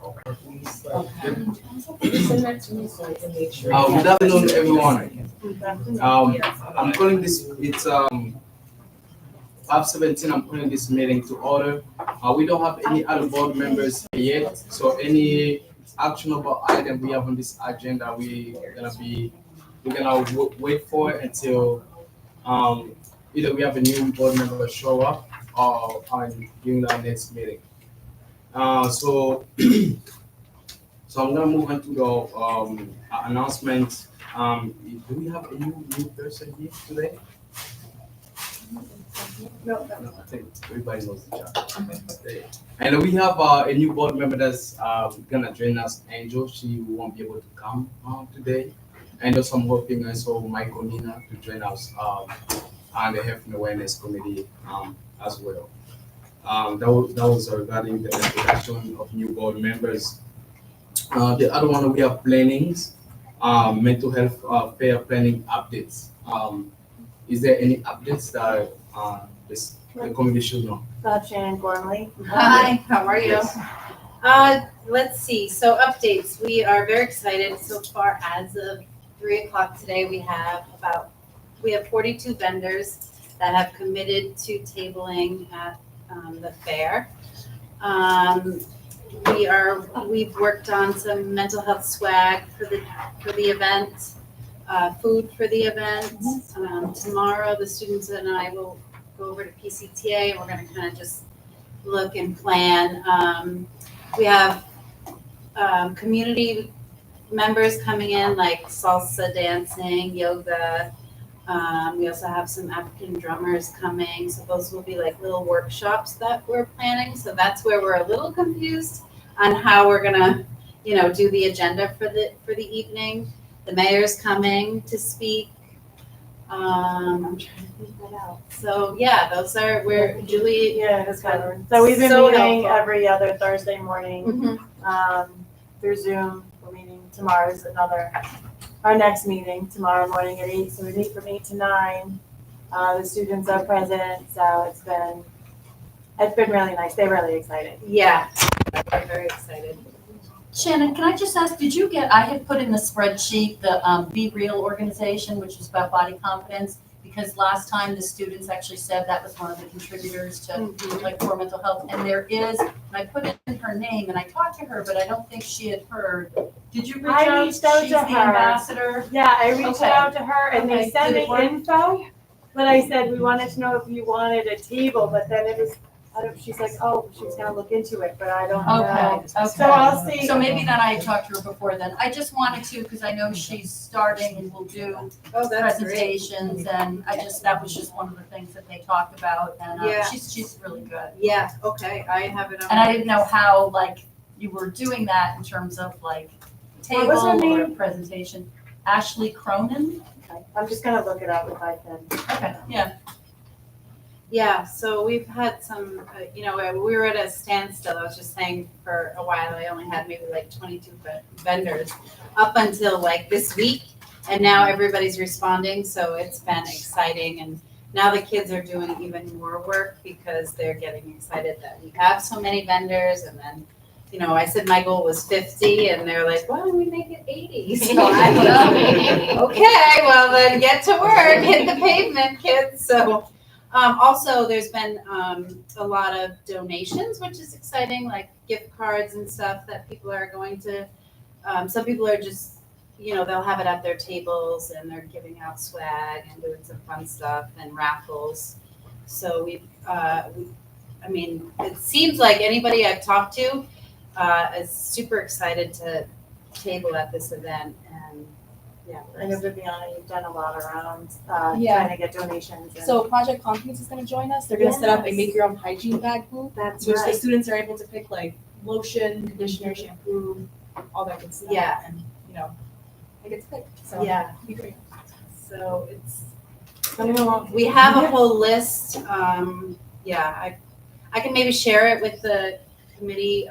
Send that to me so I can make sure. Good afternoon, everyone. I'm calling this, it's 5:17, I'm calling this meeting to order. We don't have any other board members here yet, so any actionable item we have on this agenda, we're gonna wait for it until either we have a new board member show up or during our next meeting. So so I'm gonna move into the announcement. Do we have a new person here today? No, I think everybody knows the job. Okay. And we have a new board member that's gonna join us, Angel. She won't be able to come today. And also I'm hoping also Michael Nina to join us on the Health and Awareness Committee as well. That was regarding the introduction of new board members. The other one we have plannings, mental health fair planning updates. Is there any updates that the committee should know? Shannon Gormley. Hi, how are you? Yes. Let's see, so updates, we are very excited so far. As of 3:00 today, we have 42 vendors that have committed to tabling at the fair. We've worked on some mental health swag for the event, food for the event. Tomorrow, the students and I will go over to PCTA, and we're gonna kind of just look and plan. We have community members coming in, like salsa dancing, yoga. We also have some African drummers coming, so those will be like little workshops that we're planning. So that's where we're a little confused on how we're gonna, do the agenda for the evening. The mayor's coming to speak. I'm trying to think that out. So yeah, those are where Julie. Yeah, it's covered. So we've been meeting every other Thursday morning through Zoom. We're meeting tomorrow is our next meeting tomorrow morning at 8. So we meet from 8 to 9. The students are present, so it's been really nice. They're really excited. Yeah, I'm very excited. Shannon, can I just ask, I had put in the spreadsheet the Be Real organization, which was about body confidence, because last time the students actually said that was one of the contributors to like poor mental health. And there is, and I put in her name and I talked to her, but I don't think she had heard. Did you reach out? I reached out She's to the her. Ambassador. Yeah, I reached Okay. out to her and they Okay. sent Did me it work? info, but I said we wanted to know if you wanted a table, but then she's like, oh, she's gonna look into it, but I don't know. Okay. So I'll see. So maybe then I had talked to her before then. I just wanted to, because I know she's starting and will do Oh, that's great. presentations, and that was just one of the things that they talked about, and Yeah. she's really good. Yeah, okay, I have it on. And I didn't know how, like, you were doing that in terms of, like, What was her table or name? presentation. Ashley Cronin? Okay, I'm just gonna look it up if I can. Okay, yeah. Yeah, so we've had some, we were at a standstill. I was just saying for a while, I only had maybe like 22 vendors up until like this week. And now everybody's responding, so it's been exciting. And now the kids are doing even more work because they're getting excited that we have so many vendors. And then, I said my goal was 50 and they're like, why don't we make it 80? So I go, okay, well then get to work, hit the pavement, kids. So also there's been a lot of donations, which is exciting, like gift cards and stuff that people are going to, some people are just, they'll have it at their tables and they're giving out swag and doing some fun stuff and raffles. So it seems like anybody I've talked to is super excited to table at this event. And yeah. I know Viviana, you've done a lot around Yeah. trying to get donations. So Project Confidence is going to join us. They're going to set up a make your own hygiene bag booth, That's which the right. students are able to pick like lotion, conditioner, shampoo, all that good stuff. Yeah. And they get to pick. So Yeah. it'd be great. So it's, I don't know. we have a whole list. I can maybe share it with the committee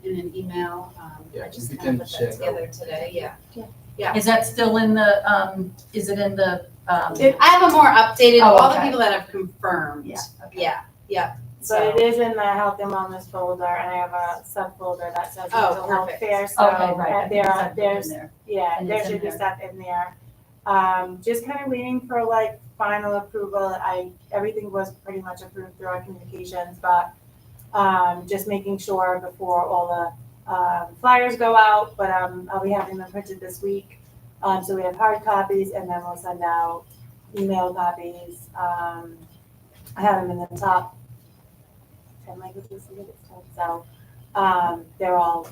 in an email. Yeah, I just if you kind can of put share that that. together today, yeah. Is that still in the, is it in the? I have a more updated, Oh, all the okay. people that have confirmed. Yeah, okay. Yeah, yeah. But it is in the health and wellness folder, and I have a subfolder that says Oh, mental health perfect. fair, so Okay, right. I think it's up there's, in there. yeah, And there it's in should be there. stuff in there. Just kind of waiting for like final approval. Everything was pretty much approved through our communications, but just making sure before all the flyers go out, but I'll be having them printed this week. So we have hard copies, and then we'll send out email copies. I have them in the top 10 languages, I think it's 10. So they're all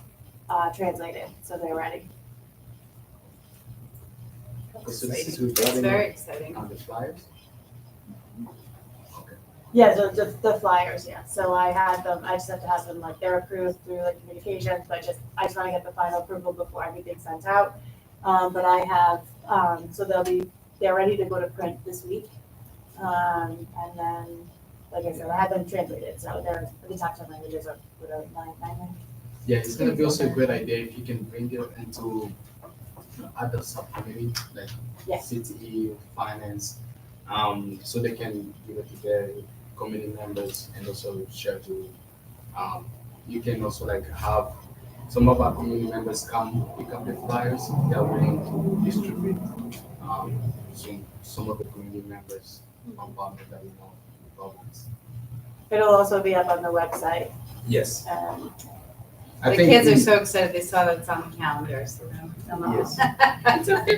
translated, so they're ready. So this is It's regarding very exciting. the flyers. Okay. Yeah, so the flyers, yeah. So I just have to have them, like, they're approved through the communications, but I just want to get the final approval before everything's sent out. But I have, so they're ready to go to print this week. And then, like I said, I have them translated, so the top 10 languages are whatever, nine languages. Yeah, it's gonna be also a great idea if you can bring it into other subcommittee, like Yeah. CTE, finance, so they can give it to their committee members and also share to, you can also like have some of our community members come pick up the flyers, they are willing to distribute, some of the community members from Providence that we know in Providence. It'll also be up on the website. Yes. I The think kids are we- so excited, they saw that it's on the calendar, so they'll know. Yes.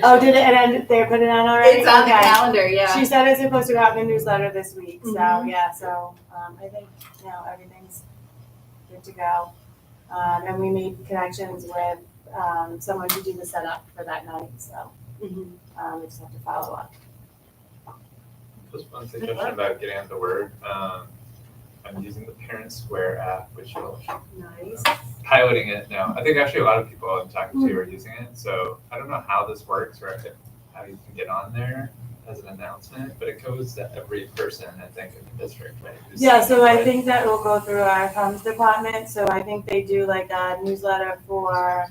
Oh, did it, and then they put it on already? It's on the Okay. calendar, yeah. She said it's supposed to go out in the newsletter this week, so, Mhm. yeah, so, I think, everything's good to go. And we made connections with, someone to do the setup for that night, so, Mhm. we just have to follow up. Just one suggestion about getting out the word. I'm using the Parent Square app, which will Nice. piloting it now. I think actually a lot of people I'm talking to are using it. So I don't know how this works or how you can get on there as an announcement, but it goes to every person, I think, in the district, right? who's Yeah, seeing so it, I right? think that will go through our comms department, so I think they do like a newsletter for,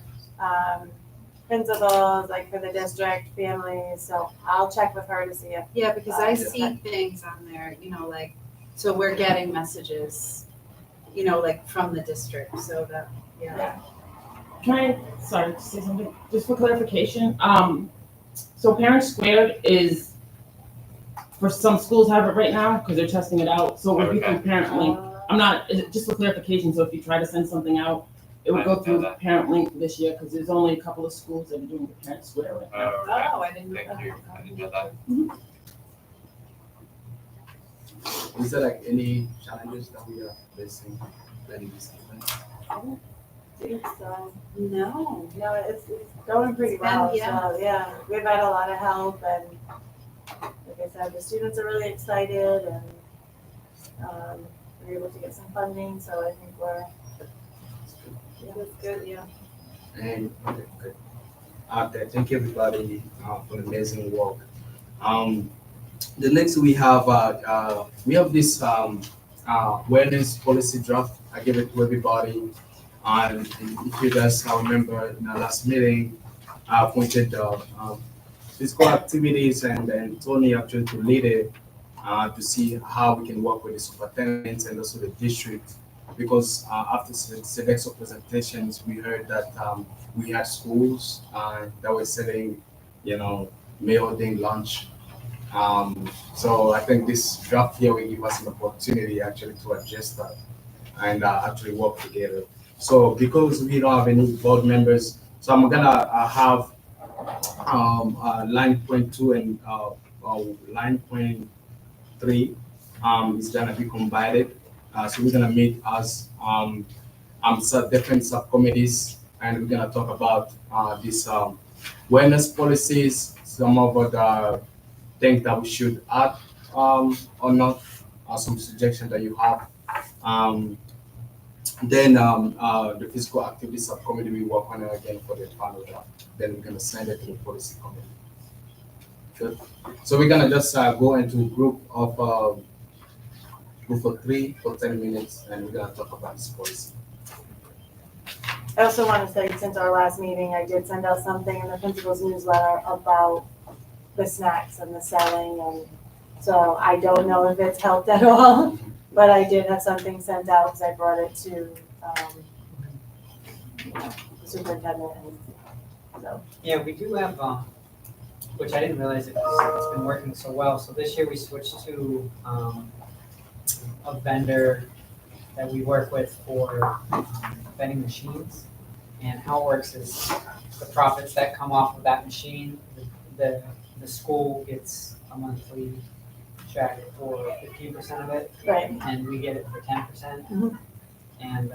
principals, like for the district, families, so I'll check with her to see if, Yeah, because I Yeah. see things on there, like, so we're getting messages, like from the district, so that, yeah. Can I, sorry, to say something, just for clarification, so Parent Squared is, for some schools have it right now, because they're testing it out, so it would be through Okay. Parent Link. I'm not, just for clarification, so if you try to send something out, it would I go know through that. Parent Link this year, because there's only a couple of schools that are doing the Parent Square right now. Oh, okay. Oh, I didn't know that. Thank you. I didn't know that. Is there like any challenges that we are facing planning this event? I don't think so. No. No, it's going pretty It's been- well, yeah. so, yeah, we've had a lot of help, and like I said, the students are really excited, and, we're able to get some funding, so I think it's good, yeah. And, okay, good. Okay, thank you everybody, for the amazing work. The next we have this, wellness policy draft. I gave it to everybody. And if you guys remember in our last meeting, I appointed, physical activities and Tony actually to lead it, to see how we can work with the superintendents and also the district. Because after Sodexo presentations, we heard that we had schools that were selling, meal day lunch. So I think this draft here will give us an opportunity actually to adjust that and actually work together. So because we don't have any board members, so I'm gonna have line point 2 and line point 3 is gonna be combined. So we're gonna meet as different subcommittees, and we're gonna talk about these wellness policies, some of the things that we should add or not, some suggestions that you have. Then the physical activity subcommittee, we work on it again for the final draft. Then we're gonna send it to the policy committee. Good. So we're gonna just go into group of 3 for 10 minutes, and we're gonna talk about this policy. I also want to say, since our last meeting, I did send out something in the principal's newsletter about the snacks and the selling, and so I don't know if it's helped at all, But I did have something sent out because I brought it to, the superintendent and so. Yeah, we do have, which I didn't realize it's been working so well. So this year we switched to, a vendor that we work with for vending machines. And how it works is the profits that come off of that machine, the school gets a monthly check for 15% of it, Right. and we get it for 10%. Mhm. And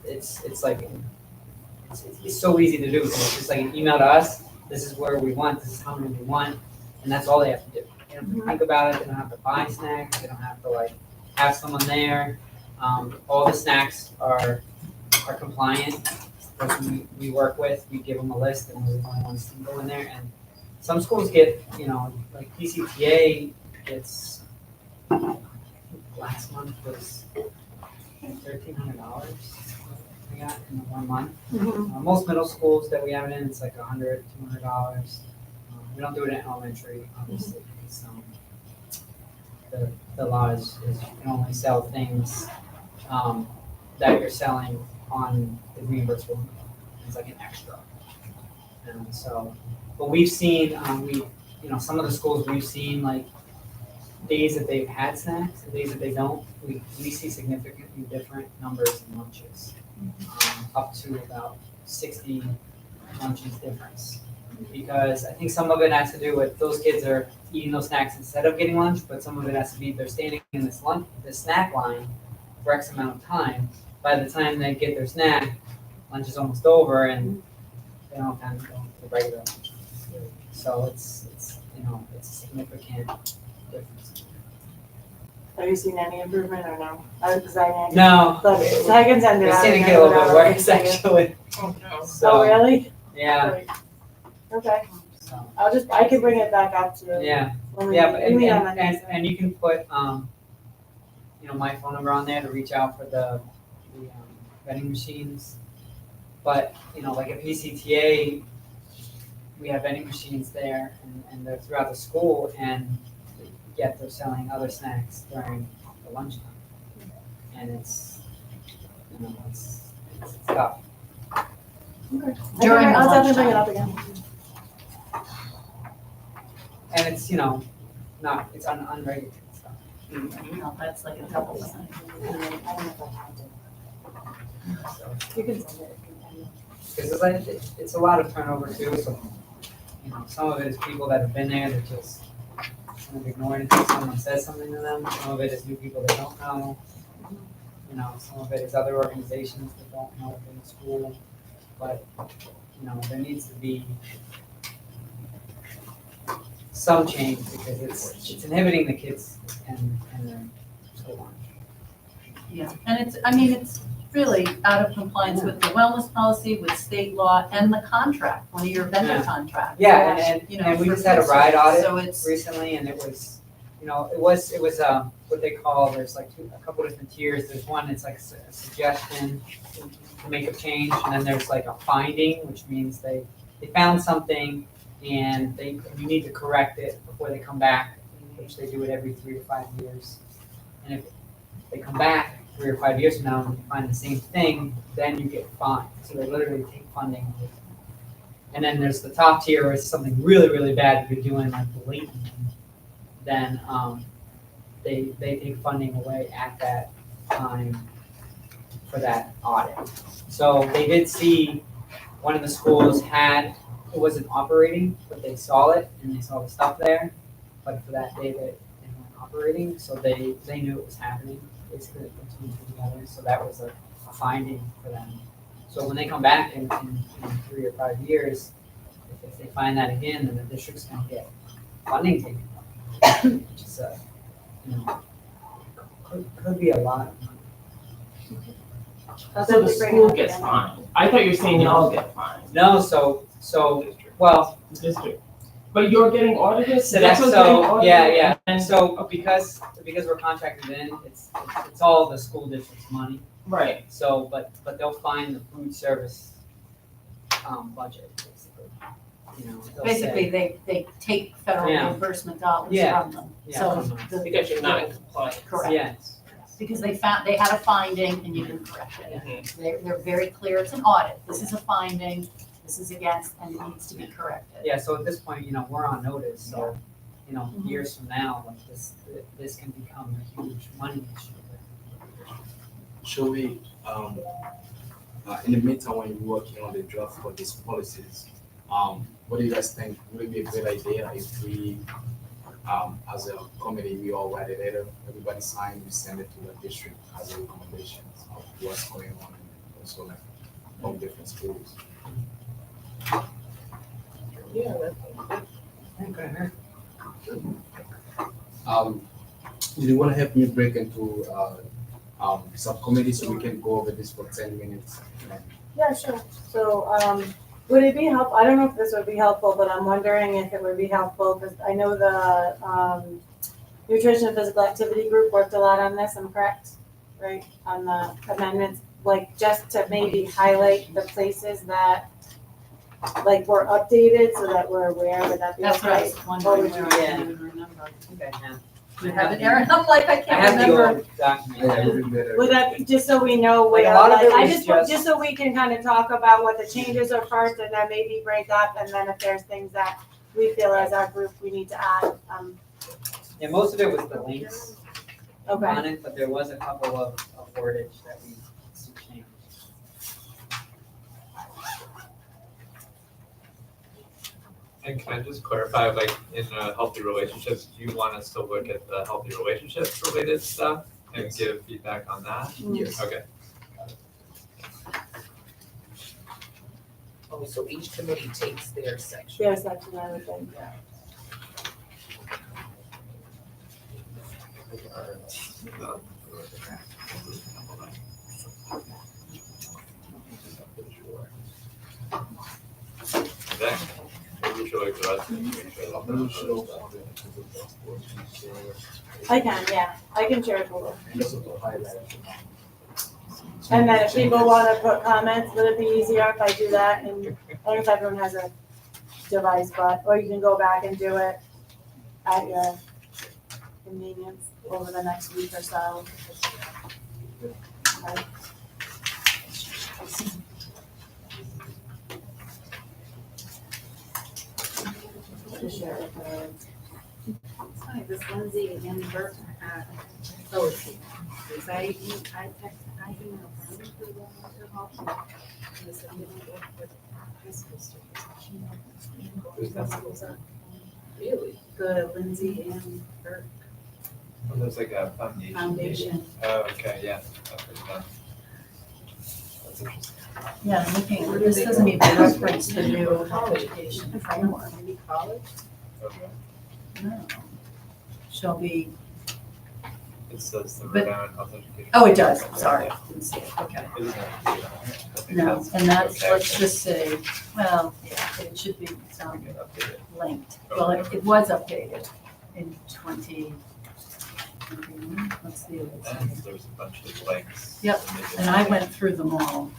it's like it's so easy to do. So it's just like an email to us. This is where we want. This is how many we want, and that's all they have to do. They don't have to think about it. They don't have to buy snacks. They don't have to like have someone there. All the snacks are compliant. The person we work with, we give them a list, and we're the only ones to go in there. And some schools get, like PCTA gets. I think last month was $1,300. We got in 1 month. Most middle schools that we have it in, it's like $100, $200. We don't do it in elementary, obviously, because the law is you can only sell things that you're selling on the reimbursable. It's like an extra. And so, but we've seen, some of the schools we've seen like days that they've had snacks, the days that they don't, we see significantly different numbers in lunches. Up to about 60 lunches difference. Because I think some of it has to do with those kids are eating those snacks instead of getting lunch, but some of it has to be they're standing in this snack line for X amount of time. By the time they get their snack, lunch is almost over and they don't have time to go to the regular lunch. So it's a significant difference. Have you seen any improvement or no? But No. I can send it It's out. gonna get a little bit worse actually. Oh, So, really? yeah, Great. Okay, so, I can bring it back up to. yeah. when we Yeah, but, meet on Monday. and you can put, my phone number on there to reach out for the vending machines. But, like at PCTA, we have vending machines there and they're throughout the school and yet they're selling other snacks during the lunchtime. And it's tough. During the I'll definitely bring it lunchtime. up again. And it's, it's unregulated stuff. No, that's like a couple percent. So, You can send it. because it's a lot of turnover too, so, some of it is people that have been there that just kind of ignored it until someone says something to them. Some of it is new people that don't know. Some of it is other organizations that don't know within the school. But, there needs to be some change because it's inhibiting the kids and their school lunch. Yeah, and it's really out of compliance with the wellness policy, with state law, and the contract, one of your vendor Yeah. contracts. Yeah, and we for just had a food ride service. audit So it's, recently, and it was what they call, there's like a couple different tiers. There's one, it's like a suggestion to make a change, and then there's like a finding, which means they found something and you need to correct it before they come back, which they do it every 3 to 5 years. And if they come back 3 or 5 years from now and you find the same thing, then you get fined. So they literally take funding away. And then there's the top tier where it's something really, really bad if you're doing like blatantly, then they take funding away at that time for that audit. So they did see one of the schools it wasn't operating, but they saw it and they saw the stuff there. But for that day they weren't operating, so they knew it was happening. Basically, they put 2 and 2 together. So that was a finding for them. So when they come back in 3 or 5 years, if they find that again, then the district's gonna get funding taken away, which is could be a lot of money. I'll So the definitely bring it school up gets again. fined. I thought you were saying y'all get fined. No, so well, The district. But you're getting audited? so That's what's getting audited? yeah. And So because we're contracted in, it's all the school district's money. right. So but they'll find the food service budget basically. they'll Basically, say, they take federal Yeah. reimbursement dollars Yeah. from them. Yeah, So, from them. the- Because you're not in compliance. Correct. yes. because they had a finding and you didn't correct it. They're very clear, it's an audit, this is a finding, this is against, and it needs to be corrected. Yeah, so at this point, we're on notice, so, Mhm. years from now, like this can become a huge money issue. Should we, in the meantime, when you're working on the draft for these policies, what do you guys think? Would it be a good idea if we, as a committee, we all write a letter, everybody sign, we send it to the district as a recommendation of what's going on and also like from different schools? Yeah, Okay. Do you want to help me break into subcommittee so we can go over this for 10 minutes? Yeah, sure. So, would it be helpful, I don't know if this would be helpful, but I'm wondering if it would be helpful, because I know the, nutrition and physical activity group worked a lot on this, I'm correct? Right, on the amendments, like, just to maybe highlight the places that, like, were updated, so that we're aware, would that be That's what I okay? was wondering, Or where would I you- can't even remember. Okay, yeah. You have it, Erin? I'm like, I I can't have the remember. old document. Yeah, it would be better. Would that be, just so we know Like, where, a lot of it I was just so we can kind of talk about what the changes are first, and then maybe break up, and then if there's things that we feel as our group we need to add, Yeah, most of it was the links okay. on it, but there was a couple of wordage that we changed. And can I just clarify, like, in healthy relationships, do you want us to look at the healthy relationships related stuff and Yes. give feedback on that? Yes. Okay. Oh, so each committee takes their section. There's section, I would think, yeah. Then, maybe we should look at the rest of it. I can, yeah, I can share it with And also to highlight. And then if people wanna put comments, would it be easier if I do that, and I don't know if everyone has a device, but, or you can go back and do it at your convenience over the next week or so. Okay. Just share it with her. It's funny, this Lindsay and Burke, Oh, it's here. because I emailed them to the hall. And they said, "You don't work with high school students." Who's that? Really? The Lindsay and Burke Oh, there's like a foundation. Foundation. Oh, okay, yeah. That's what it's done. That's interesting. Yeah, I'm looking, this doesn't even reference the new health education framework. Maybe college? Okay. No. Shall be, It says the But- Rhode Island Health Education. oh, it does, sorry, didn't see it, okay. It doesn't have to be on there. I think No, and that's, okay. let's just say, well, yeah, it should be, Get updated. linked. Well, it was updated in 20, let's see. And there's a bunch of links. Yep, And I went through them all.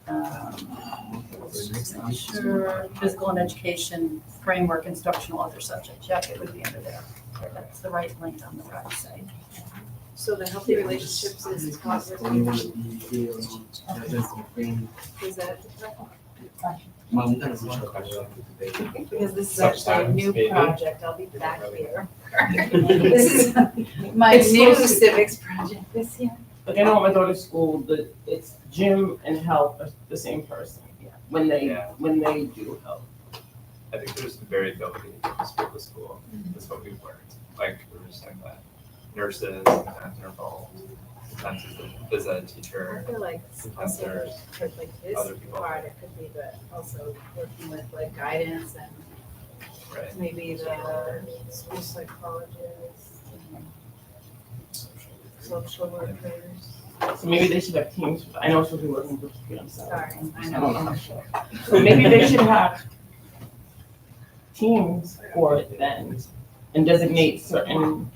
Not sure, physical and education framework, instructional other subjects, yep, it would be under there. That's the right link on the website. So the healthy relationships is positive. When you want to be here or not, that's the thing. Is that, Mom, I'm gonna switch up actually today. because this is actually a new Sometimes, maybe. project, I'll be back here. This is my It's new supposed to- civics project this year. Like I know at my daughter's school, it's gym and health are the same person. When Yeah. they do health. I think there's some variability from school to school. That's what we've learned. Like, we were just saying that nurses, sometimes they're involved, sometimes it's a phys ed I teacher. feel like Sometimes also there's for like this other people. part, it could be, but also working with like guidance and Right. maybe the school psychologists, social workers. So maybe they should have teams. I know it's supposed to be working with themselves. Sorry, I I know. don't know. So maybe they should have teams for it then and designate certain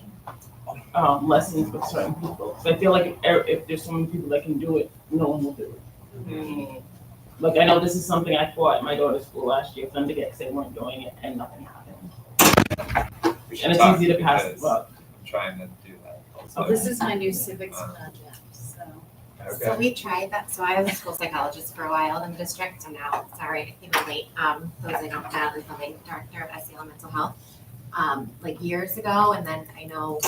lessons with certain people. So I feel like if there's so many people that can do it, no one will do it. Like, I know this is something I fought at my daughter's school last year for them to get, because they weren't doing it and nothing happened. We should And it's talk easy to pass because the buck. I'm trying to do that also. Okay. This is my new civics project, so. Okay. So we tried that, so I was a school psychologist for a while in the district, and now, sorry, I came late, those I don't know, is the director of SEL mental health, like years ago, and then I don't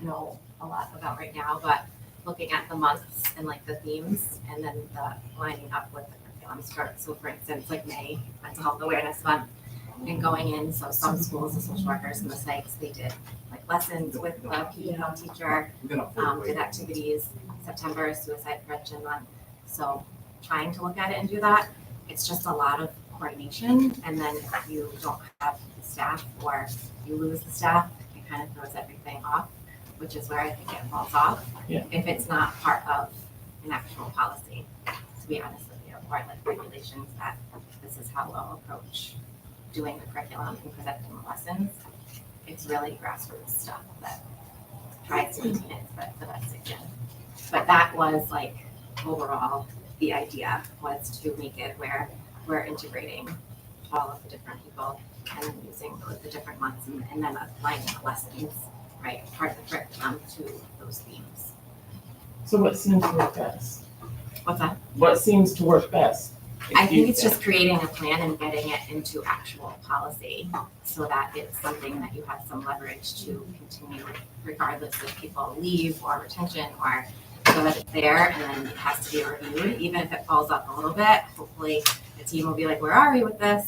know a lot about right now, but looking at the months and like the themes, and then the lining up with the curriculums so for instance, like May, Mental Health Awareness Month, and going in, so some schools, the social workers and the psychs, they did like lessons with the PE health teacher, did activities. September is Suicide Prevention Month. So trying to look at it and do that, it's just a lot of coordination. And then if you don't have the staff or you lose the staff, it kind of throws everything off, which is where I think it falls off. Yeah. If it's not part of an actual policy, to be honest with you, or like regulations that this is how we'll approach doing the curriculum and presenting the lessons. It's really grassroots stuff that tries to maintain it the best it can. But that was like overall the idea was to make it where we're integrating all of the different people and then using the different months and then applying the lessons, right, part of the curriculum to those themes. So what seems to work best? What's that? What seems to work best? I think it's just creating a plan and getting it into actual policy so that it's something that you have some leverage to continue regardless if people leave or retention or so that it's there and then it has to be reviewed. Even if it falls off a little bit, hopefully the team will be like, where are we with this?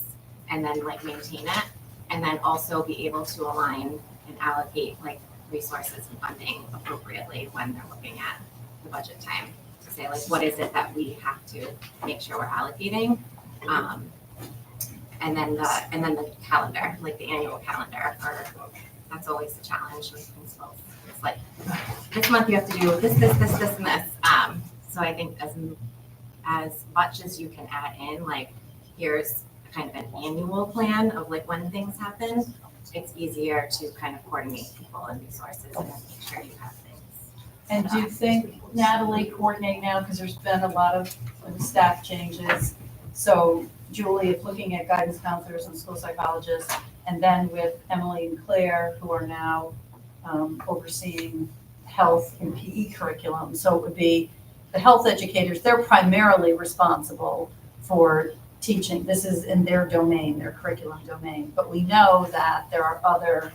And then like maintain it and then also be able to align and allocate like resources and funding appropriately when they're looking at the budget time. Say like what is it that we have to make sure we're allocating, and then the calendar, like the annual calendar, or that's always the challenge with principals. It's like this month you have to do this, and this. So I think as much as you can add in, like here's kind of an annual plan of like when things happen, it's easier to kind of coordinate people and resources and make sure you have things. And do you think, Natalie, coordinate now, because there's been a lot of staff changes. So Julie, if looking at guidance counselors and school psychologists, and then with Emily and Claire, who are now overseeing health and PE curriculum. So it would be the health educators, they're primarily responsible for teaching. This is in their domain, their curriculum domain. But we know that there are other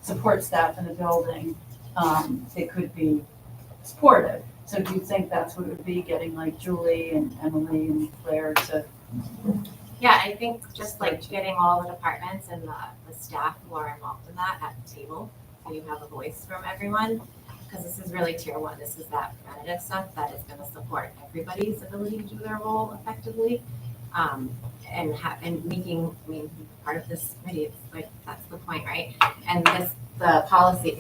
support staff in the building that could be supportive. So do you think that's what it would be, getting like Julie and Emily and Claire to? Yeah, I think just like getting all the departments and the staff who are involved in that at the table, so you have a voice from everyone, because this is really tier one. This is that preventative stuff that is going to support everybody's ability to do their role effectively, and making, I mean, part of this committee, it's like, that's the point, right? And the policy,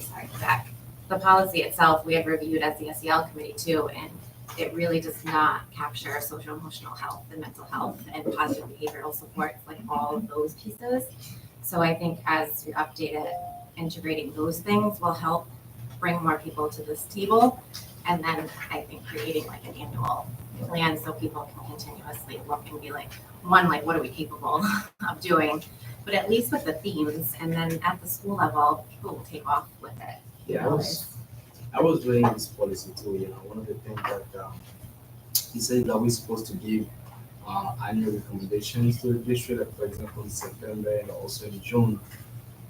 the policy itself, we had reviewed as the SEL committee too, and it really does not capture social emotional health and mental health and positive behavioral support, like all of those pieces. So I think as we update it, integrating those things will help bring more people to this table. And then I think creating like an annual plan so people can continuously look and be like, one, like what are we capable of doing? But at least with the themes, and then at the school level, people will take off with it. Yeah, I was doing this policy too, one of the things that he said that we're supposed to give annual recommendations to the district, like for example in September and also in June.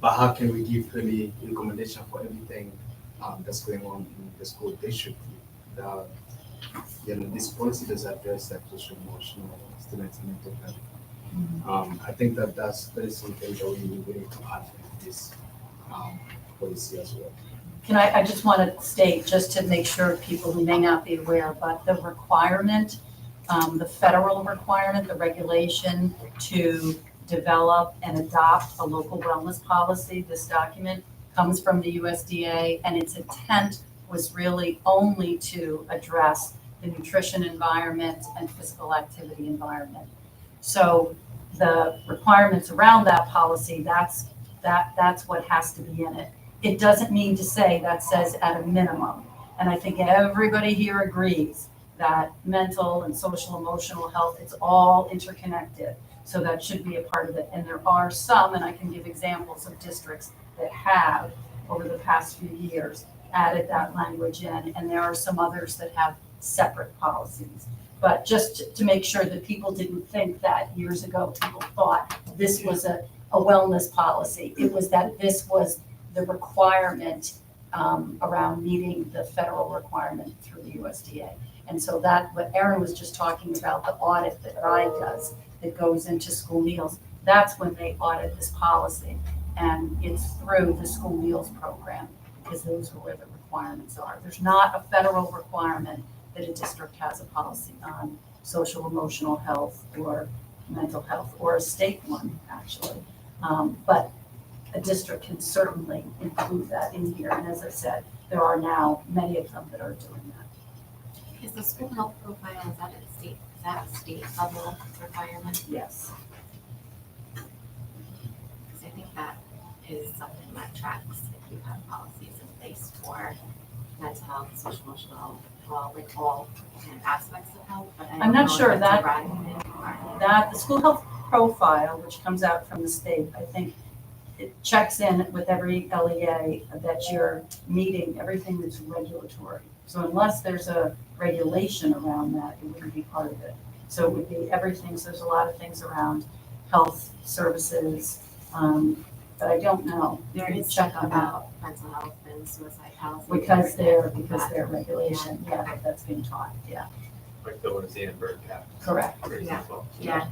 But how can we give really recommendation for everything that's going on in the school district? This policy does address that social emotional students' mental health. I think that is something that we need to add into this policy as well. I just want to state, just to make sure people who may not be aware, but the requirement, the federal requirement, the regulation to develop and adopt a local wellness policy, this document comes from the USDA, and its intent was really only to address the nutrition environment and physical activity environment. So the requirements around that policy, that's what has to be in it. It doesn't mean to say that says at a minimum. And I think everybody here agrees that mental and social emotional health, it's all interconnected. So that should be a part of it. And there are some, and I can give examples of districts that have, over the past few years, added that language in, and there are some others that have separate policies. But just to make sure that people didn't think that years ago, people thought this was a wellness policy. It was that this was the requirement around meeting the federal requirement through the USDA. And so that, what Erin was just talking about, the audit that RIDE does, that goes into school meals, that's when they audit this policy. And it's through the school meals program, because those are where the requirements are. There's not a federal requirement that a district has a policy on social emotional health or mental health, or a state one, actually. But a district can certainly include that in here. And as I said, there are now many of them that are doing that. Is the school health profile, is that a state level requirement? Yes. Because I think that is something that tracks if you have policies in place for mental health, social emotional, well, like all kind of aspects of health, but I I'm don't not know if sure it's that- a requirement. That, the school health profile, which comes out from the state, I think it checks in with every LEA that you're meeting everything that's regulatory. So unless there's a regulation around that, it wouldn't be part of it. So it would be everything, so there's a lot of things around health services, but I don't know. There You is check stuff on that. about mental health and suicide policy. Because they're regulation, yeah, but that's being taught, yeah, Like the Lindsay and Bird Cap, correct. for example. Yeah,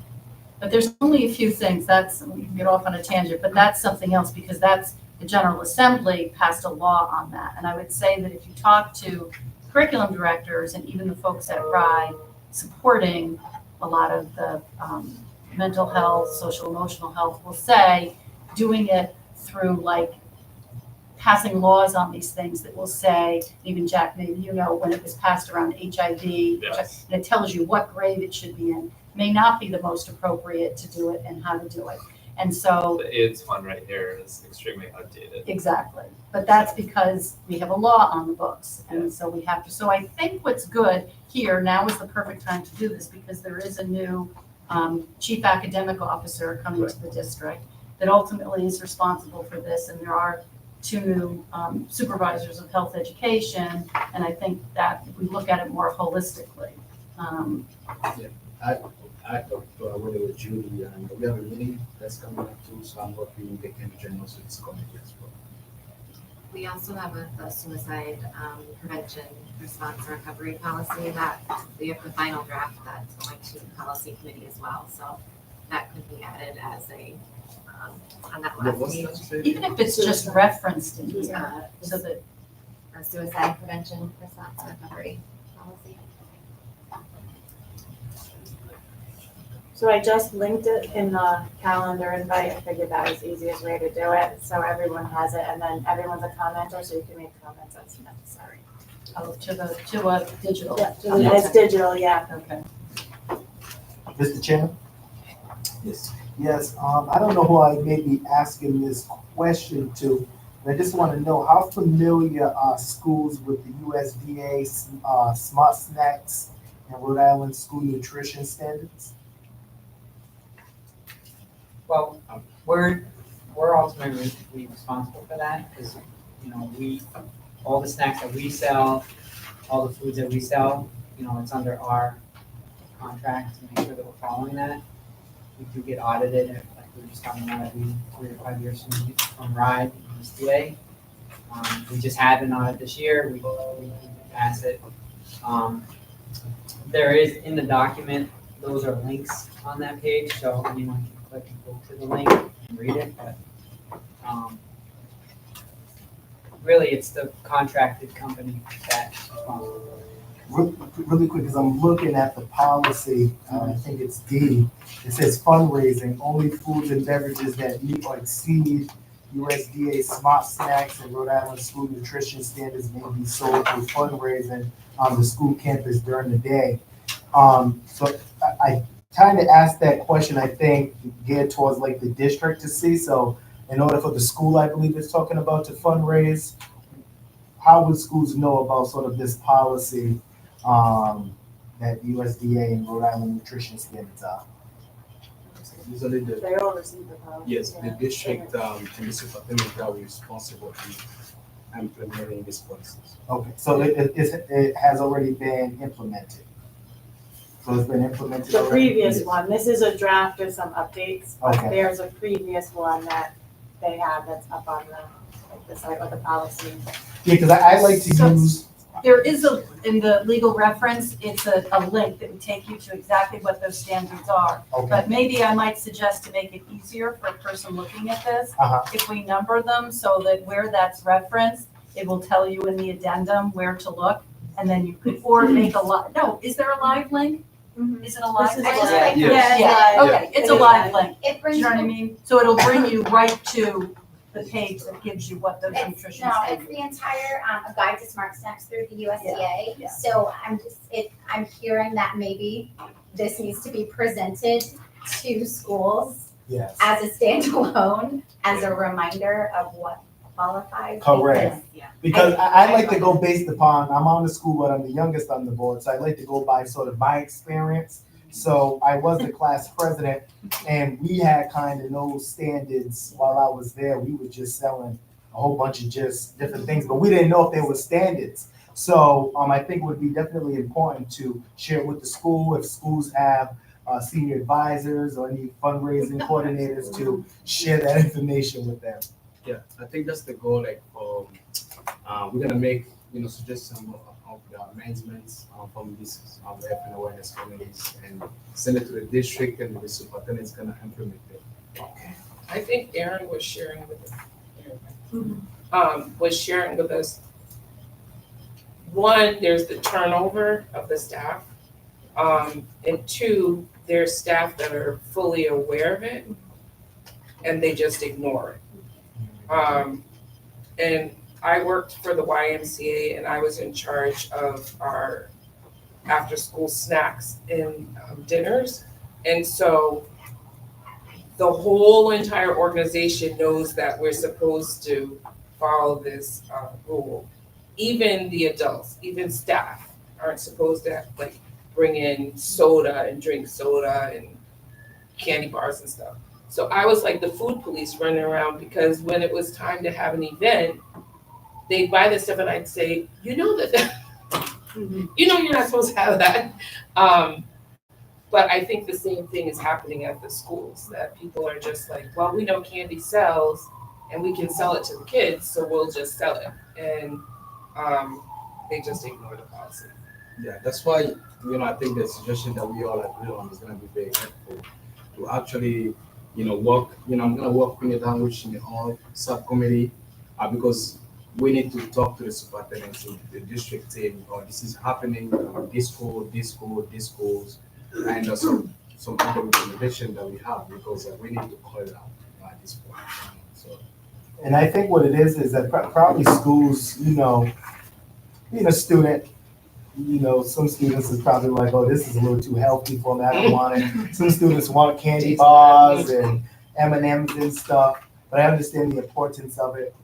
But there's only a few things, we can get off on a tangent, but that's something else, because that's, the General Assembly passed a law on that. And I would say that if you talk to curriculum directors and even the folks at RIDE supporting a lot of the mental health, social emotional health, will say, doing it through like passing laws on these things that will say, even Jack, maybe you know, when it was passed around HIV, Yes. and it tells you what grade it should be in, may not be the most appropriate to do it and how to do it. And so, The AIDS one right here is extremely outdated. exactly, but that's because we have a law on the books, and so we have to, so I think what's good here, now is the perfect time to do this, because there is a new chief academic officer coming to the district that ultimately is responsible for this, and there are 2 new supervisors of health education, and I think that if we look at it more holistically. I talked with Julie, and we have a meeting that's coming up too, so I'm hoping they can join us with this committee as well. we also have a suicide prevention response and recovery policy that we have the final draft that's going to the policy committee as well. So that could be added as a, on that last What's page. that say? Even if it's just referenced in here, so that, Our suicide prevention response and recovery policy. So I just linked it in the calendar invite. I figured that was the easiest way to do it. So everyone has it, and then everyone's a commenter, so you can make comments as necessary. oh, to a digital. Yeah, it's digital, yeah. Okay. Mr. Chairman? Yes. Yes, I don't know who I may be asking this question to, but I just want to know, how familiar are schools with the USDA Smart Snacks and Rhode Island School Nutrition Standards? Well, we're ultimately responsible for that, because, you know, all the snacks that we sell, all the foods that we sell, you know, it's under our contract to make sure that we're following that. We do get audited, like we were just talking about, every 3 or 5 years from RIDE and USDA. We just had an audit this year, we passed it. There is, in the document, those are links on that page, so anyone can click and go to the link and read it, but, really, it's the contracted company that's responsible for it. Really quick, because I'm looking at the policy, I think it's D. It says fundraising, only foods and beverages that meet or exceed USDA Smart Snacks and Rhode Island School Nutrition Standards may be sold through fundraising on the school campus during the day. So I kind of asked that question, I think, geared towards like the district to see. So in order for the school, I believe it's talking about to fundraise, how would schools know about sort of this policy that USDA and Rhode Island nutrition standards are. Usually the, They all receive the policy. yes, the yeah. district, and the superintendent that we responsible for implementing these policies. Okay, so it has already been implemented. So it's been implemented The already? previous one, this is a draft with some updates, but Okay. there's a previous one that they have that's up on the site with the policy. Yeah, because I like to So- use, There is in the legal reference, it's a link that would take you to exactly what those standards are. okay, But maybe I might suggest to make it easier for a person looking at this, uh-huh, if we number them so that where that's referenced, it will tell you in the addendum where to look, and then you could, or make no, is there a live link? Is it a live This is link? live. Yes. Yeah, okay, it's a live link, It do brings you know what I you, mean? So it'll bring you right to the page that gives you what those it's, nutrition no, standards. it's the entire, a guide to smart snacks through the USDA. yeah. So I'm hearing that maybe this needs to be presented to schools yes. as a standalone, as a reminder of what qualifies. Correct. because- Because I like to go based upon, I'm on the school, but I'm the youngest on the board, so I like to go by sort of my experience. So I was the class president, and we had kind of no standards while I was there. We were just selling a whole bunch of just different things, but we didn't know if there were standards. So I think it would be definitely important to share with the school, if schools have senior advisors or any fundraising coordinators, to share that information with them. Yeah, I think that's the goal, like, we're gonna make, suggest some of the amendments from this health and awareness committees and send it to the district, and the superintendent's gonna implement it. I think Aaron was sharing with us. One, there's the turnover of the staff. And two, there's staff that are fully aware of it and they just ignore it. And I worked for the YMCA and I was in charge of our after-school snacks and dinners. And so the whole entire organization knows that we're supposed to follow this rule. Even the adults, even staff aren't supposed to bring in soda and drink soda and candy bars and stuff. So I was like the food police running around, because when it was time to have an event, they'd buy this stuff and I'd say, you know you're not supposed to have that. But I think the same thing is happening at the schools, that people are just like, well, we know candy sells and we can sell it to the kids, so we'll just sell it. And they just ignore the policy. Yeah, that's why, I think the suggestion that we all agree on is gonna be very helpful to actually, work, I'm gonna work in the language in the all subcommittee, because we need to talk to the superintendents in the district team, this is happening, this school, this school, this schools, and some other recommendation that we have, because we need to call it out at this point. So, And I think what it is that probably schools, being a student, some students is probably like, oh, this is a little too healthy for me, I don't want it. Some students want candy bars and M&Ms and stuff, but I understand the importance of it,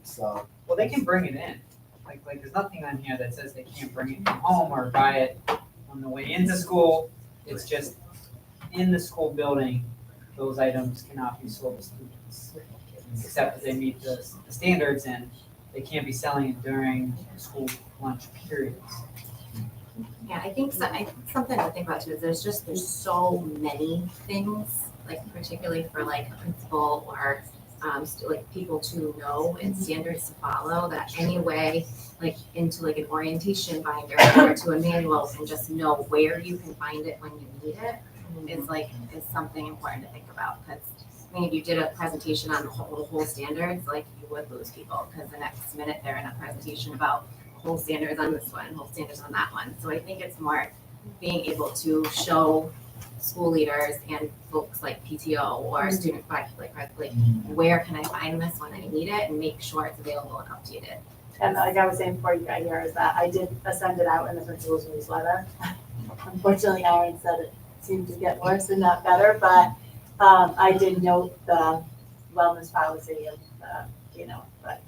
so. Well, they can bring it in. Like there's nothing on here that says they can't bring it from home or buy it on the way into school. It's just in the school building, those items cannot be sold to students, except that they meet the standards, and they can't be selling it during school lunch periods. Yeah, I think something to think about too is there's so many things, particularly for a principal or people to know and standards to follow, that any way into an orientation binder or to a manual, and just know where you can find it when you need it is something important to think about. Because if you did a presentation on the whole standards, you would lose people, because the next minute they're in a presentation about whole standards on this one, whole standards on that one. So I think it's more being able to show school leaders and folks like PTO or student where can I find this when I need it, and make sure it's available and updated. And like I was saying before you got here, is that I did send it out in the principal's newsletter. Unfortunately, Aaron said it seemed to get worse and not better, but I did note the wellness policy of but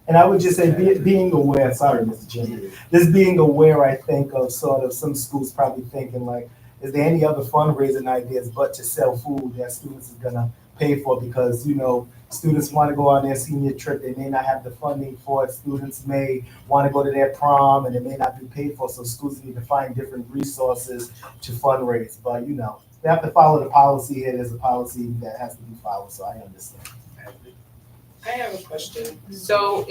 And I would just say, being aware, sorry, Mr. Chairman, just being aware, I think, of sort of some schools probably thinking like, is there any other fundraising ideas but to sell food that students is gonna pay for? Because, students want to go on their senior trip, they may not have the funding for it. Students may want to go to their prom and it may not be paid for, so schools need to find different resources to fundraise. But, they have to follow the policy here, there's a policy that has to be followed, so I understand. I have a question. So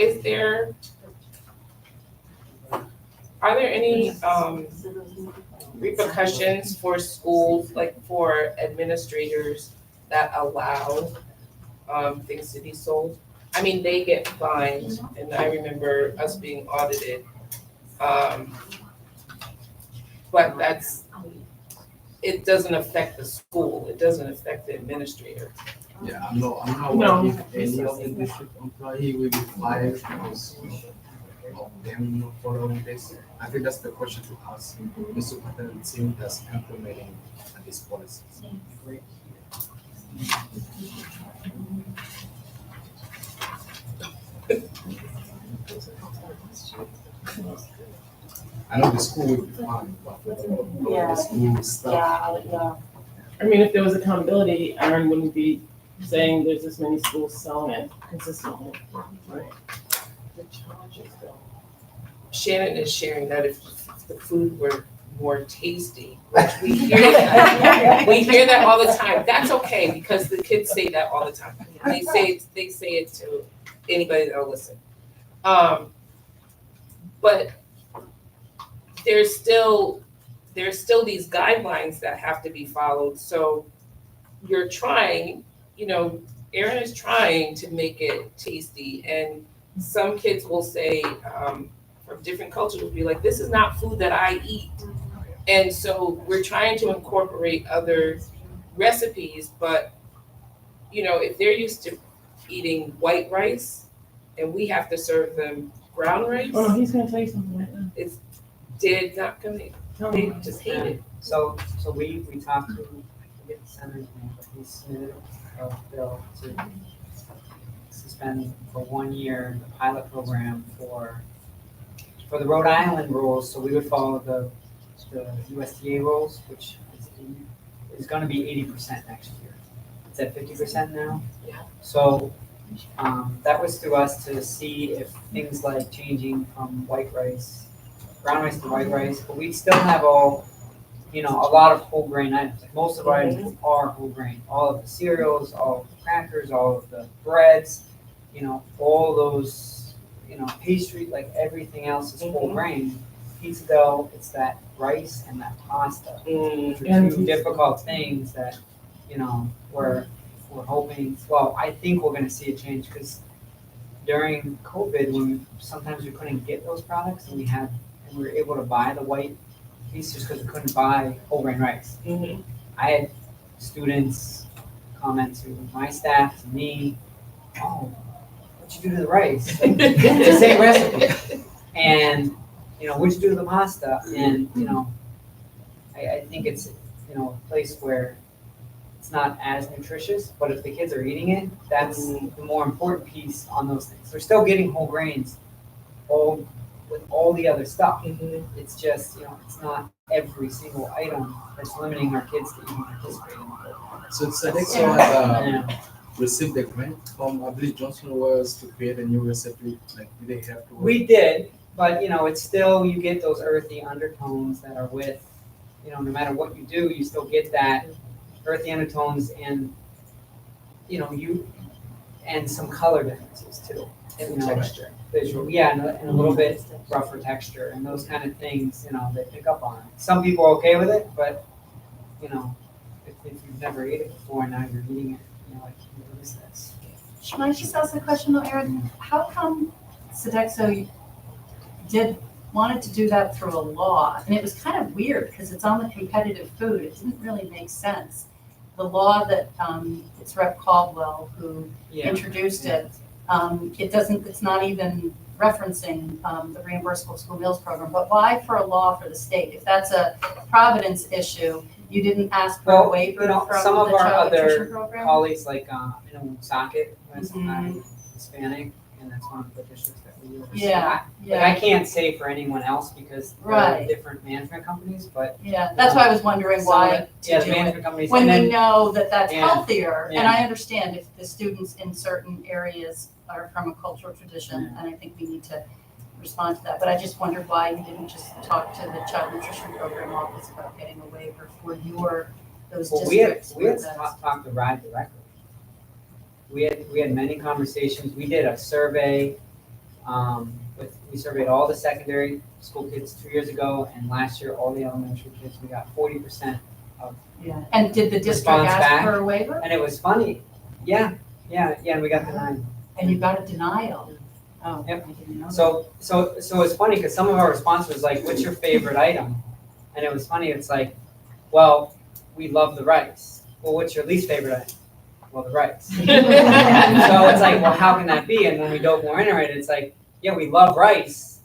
are there any repercussions for schools, like for administrators that allow things to be sold? I mean, they get fined, and I remember us being audited. But it doesn't affect the school, it doesn't affect the administrator. Yeah, I'm not aware if any of the district employee will be fired because of them not following this. I think that's the question to ask the superintendent team that's implementing these policies. I know the school will be fine, but the school stuff. Yeah. I mean, if there was accountability, Aaron wouldn't be saying there's this many schools selling it consistently, right? Shannon is sharing that if the food were more tasty, which we hear that all the time. That's okay, because the kids say that all the time. They say it to anybody that'll listen. But there's still these guidelines that have to be followed. So you're trying, Erin is trying to make it tasty, and some kids will say, from different cultures will be like, this is not food that I eat. And so we're trying to incorporate other recipes, but if they're used to eating white rice and we have to serve them brown rice, Oh, he's gonna tell you something right now. it's dead not gonna, they just hate it. So we talked to, I forget the senator's name, but he submitted a bill to suspend for 1 year the pilot program for the Rhode Island rules. So we would follow the USDA rules, which is gonna be 80% next year. It's at 50% now. Yeah. So that was through us to see if things like changing from brown rice to white rice, but we still have a lot of whole grain items. Like most of our items are whole grain. All of the cereals, all of the crackers, all of the breads, all those, pastry, like everything else is whole grain. Pizza dough, it's that rice and that pasta. Which are two difficult things that, we're hoping, well, I think we're gonna see a change, because during COVID, when sometimes we couldn't get those products, and we were able to buy the white pieces because we couldn't buy whole grain rice. I had students comment to my staff, to me, oh, what'd you do to the rice? Like, it's the same recipe. And, what'd you do to the pasta? And, I think it's, a place where it's not as nutritious, but if the kids are eating it, that's the more important piece on those things. They're still getting whole grains with all the other stuff. It's just, it's not every single item that's limiting our kids to even participate in it. So Sodexo received a grant from, I believe Johnson was to create a new recipe, like did they have to? We did, but it's still, you get those earthy undertones that are with, no matter what you do, you still get that earthy undertones and, and some color differences too. And texture. Visual, and a little bit rougher texture and those kind of things, they pick up on it. Some people are okay with it, but, if you've never ate it before and now you're eating it, what is this? Can I just ask a question though, Erin? How come Sodexo wanted to do that through a law? And it was kind of weird because it's on the competitive food. It didn't really make sense. The law that it's Rep. Caldwell who introduced it, it's not even referencing the reimbursable school meals program. But why for a law for the state? If that's a Providence issue, you didn't ask for a waiver from some of the our child nutrition other program? colleagues, like Socket, who's Hispanic, and that's one of the districts that we oversee. Yeah, Like, I can't say for anyone else because there are Right. different management companies, but. Yeah, that's why I was wondering some why of the- Yeah, to the do it. management companies, When and we then, know that that's Yeah, healthier, and yeah. I understand if the students in certain areas are from a cultural tradition, and I think we need to respond to that, but I just wondered why you didn't just talk to the child nutrition program office about getting a waiver for those well, districts. we had where that's- talked to RIDE directly. We had many conversations, we did a survey, we surveyed all the secondary school kids 2 years ago, and last year, all the elementary kids, we got 40%. Yeah, and did the district Response ask back. for a waiver? And it was funny, yeah, and we got denied. And you got a denial? Oh, I Yep. didn't know that. So it's funny, because some of our response was like, what's your favorite item? And it was funny, it's like, well, we love the rice. Well, what's your least favorite item? Well, the rice. So it's like, well, how can that be? And when we dove more into it, it's like, yeah, we love rice,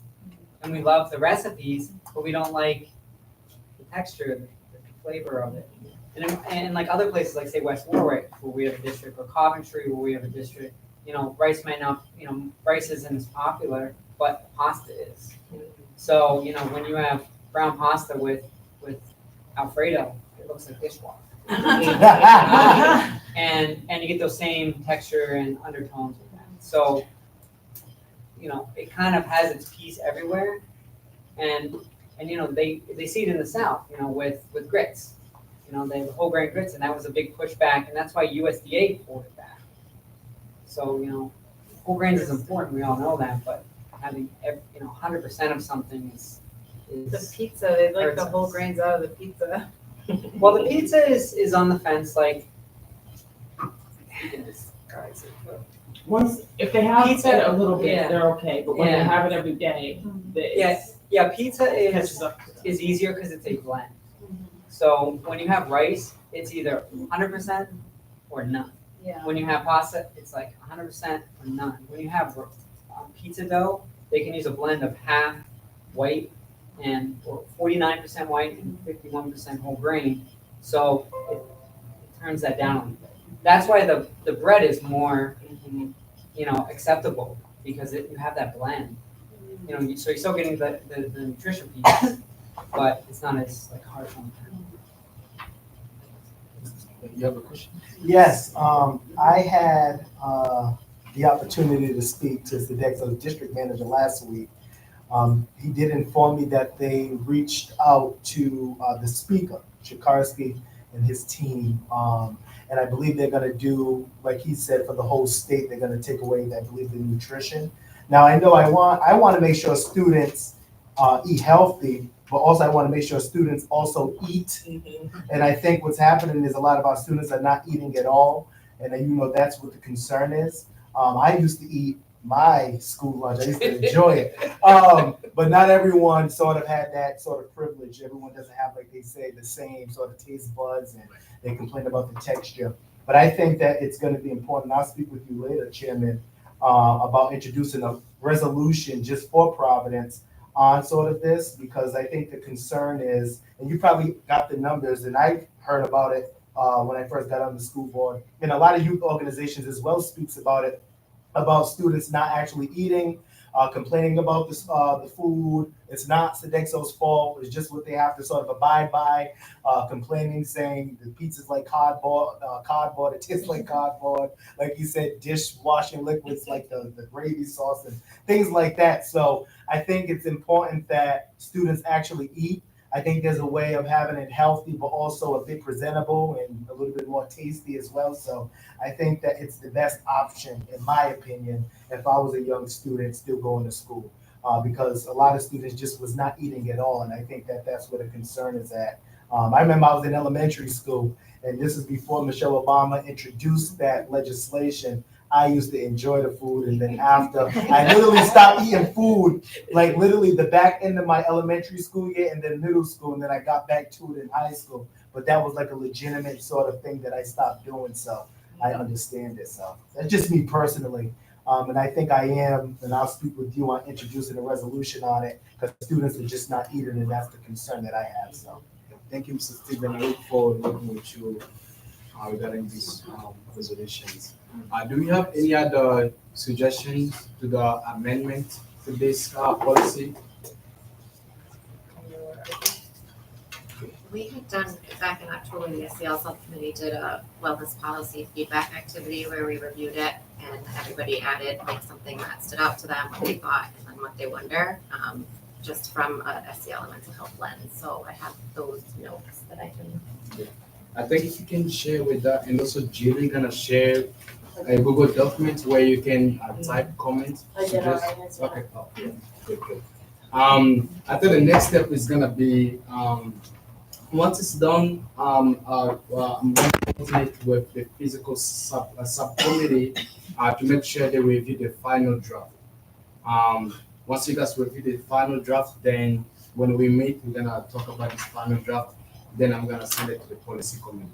and we love the recipes, but we don't like the texture, the flavor of it. And like other places, like say West Warwick, where we have a district, or Coventry, where we have a district, rice might not, rice isn't as popular, but pasta is. So, when you have brown pasta with Alfredo, it looks like dishwater. And you get those same texture and undertones with that. So, it kind of has its piece everywhere. And they see it in the South, with grits. They have whole grain grits, and that was a big pushback, and that's why USDA pulled it back. So, whole grains is important, we all know that, but having 100% of something is The pizza, they like the hurts whole us. grains out of the pizza. Well, the pizza is on the fence, like. Guys, Once, if they have Pizza, it a little bit, yeah. they're okay, but when they Yeah. have it every day, yeah, pizza catches is up to them. easier because it's a blend. So when you have rice, it's either 100% or none. Yeah. When you have pasta, it's like 100% or none. When you have pizza dough, they can use a blend of half white or 49% white and 51% whole grain. So it turns that down a little bit. That's why the bread is more, acceptable, because you have that blend. So you're still getting the nutrition piece, but it's not as harsh on the You have a question? Yes, I had the opportunity to speak to Sodexo's district manager last week. He did inform me that they reached out to the speaker, Chikarsky, and his team. And I believe they're gonna do, like he said, for the whole state, they're gonna take away, I believe, the nutrition. Now, I know I want to make sure students eat healthy, but also I want to make sure students also eat. And I think what's happening is a lot of our students are not eating at all. And that's what the concern is. I used to eat my school lunch. I used to enjoy it. But not everyone sort of had that sort of privilege. Everyone doesn't have, like they say, the same sort of taste buds, and they complain about the texture. But I think that it's going to be important. I'll speak with you later, Chairman, about introducing a resolution just for Providence on sort of this, because I think the concern is, and you probably got the numbers, and I heard about it when I first got on the school board, and a lot of youth organizations as well speaks about it, about students not actually eating, complaining about the food. It's not Sodexo's fault. It's just what they have to sort of abide by. Complaining, saying the pizza's like cardboard. It tastes like cardboard. Like you said, dishwashing liquids like the gravy sauce and things like that. So I think it's important that students actually eat. I think there's a way of having it healthy, but also a bit presentable and a little bit more tasty as well. So I think that it's the best option, in my opinion, if I was a young student still going to school, because a lot of students just was not eating at all. And I think that that's where the concern is at. I remember I was in elementary school, and this is before Michelle Obama introduced that legislation. I used to enjoy the food, and then after, I literally stopped eating food, like literally the back end of my elementary school year and then middle school, and then I got back to it in high school. But that was like a legitimate sort of thing that I stopped doing, so I understand it. So that's just me personally. And I think I am, and I'll speak with you on introducing a resolution on it, because students are just not eating, and that's the concern that I have, so. Thank you, Mr. Stephen. I look forward to working with you regarding these resolutions. Do we have any other suggestions to the amendment to this policy? We had done, back in October, the SEL subcommittee did a wellness policy feedback activity where we reviewed it and everybody added like something that stood out to them, what they thought, and then what they wonder, just from a SEL and mental health lens. So I have those notes that I can. I think if you can share with that, and also Julie gonna share a Google document where you can type comments. I did already, as well. Okay, oh, yeah, good, good. I think the next step is gonna be, once it's done, I'm going to meet with the physical subcommittee to make sure they review the final draft. Once you guys review the final draft, then when we meet, we're gonna talk about this final draft. Then I'm gonna send it to the policy committee.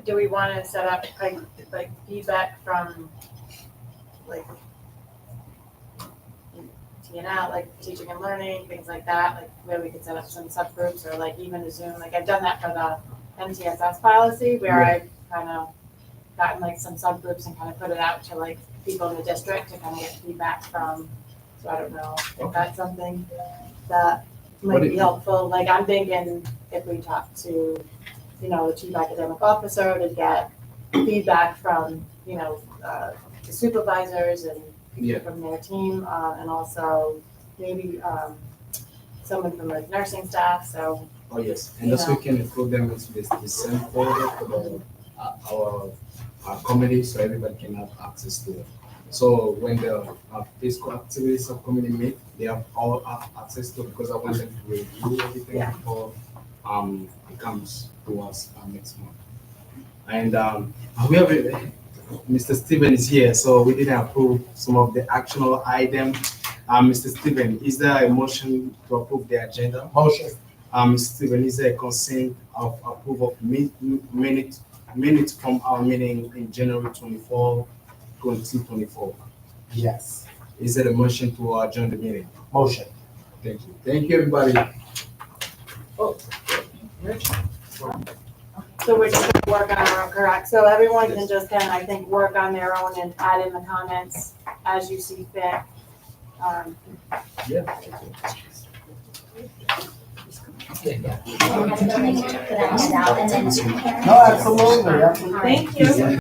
Do we want to set up like feedback from like TNL, like teaching and learning, things like that, like where we could set up some subgroups or like even a Zoom, like I've done that for the MTSS policy where Yeah. I've kind of gotten like some subgroups and kind of put it out to like people in the district to kind of get feedback from. So I don't know if that's something that might be helpful. Like I'm thinking if we talk to, you know, the chief academic officer to get feedback from, you know, the supervisors and Yeah. from their team, and also maybe someone from like nursing staff, so. Oh, yes, and also we can include them into the same folder for the, our committee, so everybody can have access to it. So when the physical activity subcommittee meet, they have all have access to it because I want them to review everything before it comes to us next month. And we have Mr. Steven is here, so we didn't approve some of the actionable items. Mr. Steven, is there a motion to approve the agenda? Motion. Mr. Steven, is there a consent of approval of minutes from our meeting in January 24, 2024? Yes. Is there a motion to adjourn the meeting? Motion. Thank you. Thank you, everybody. So we're just gonna work on our own, correct? So everyone can just kind of, I think, work on their own and add in the comments as you see fit. Yeah. No, absolutely, absolutely. Thank you.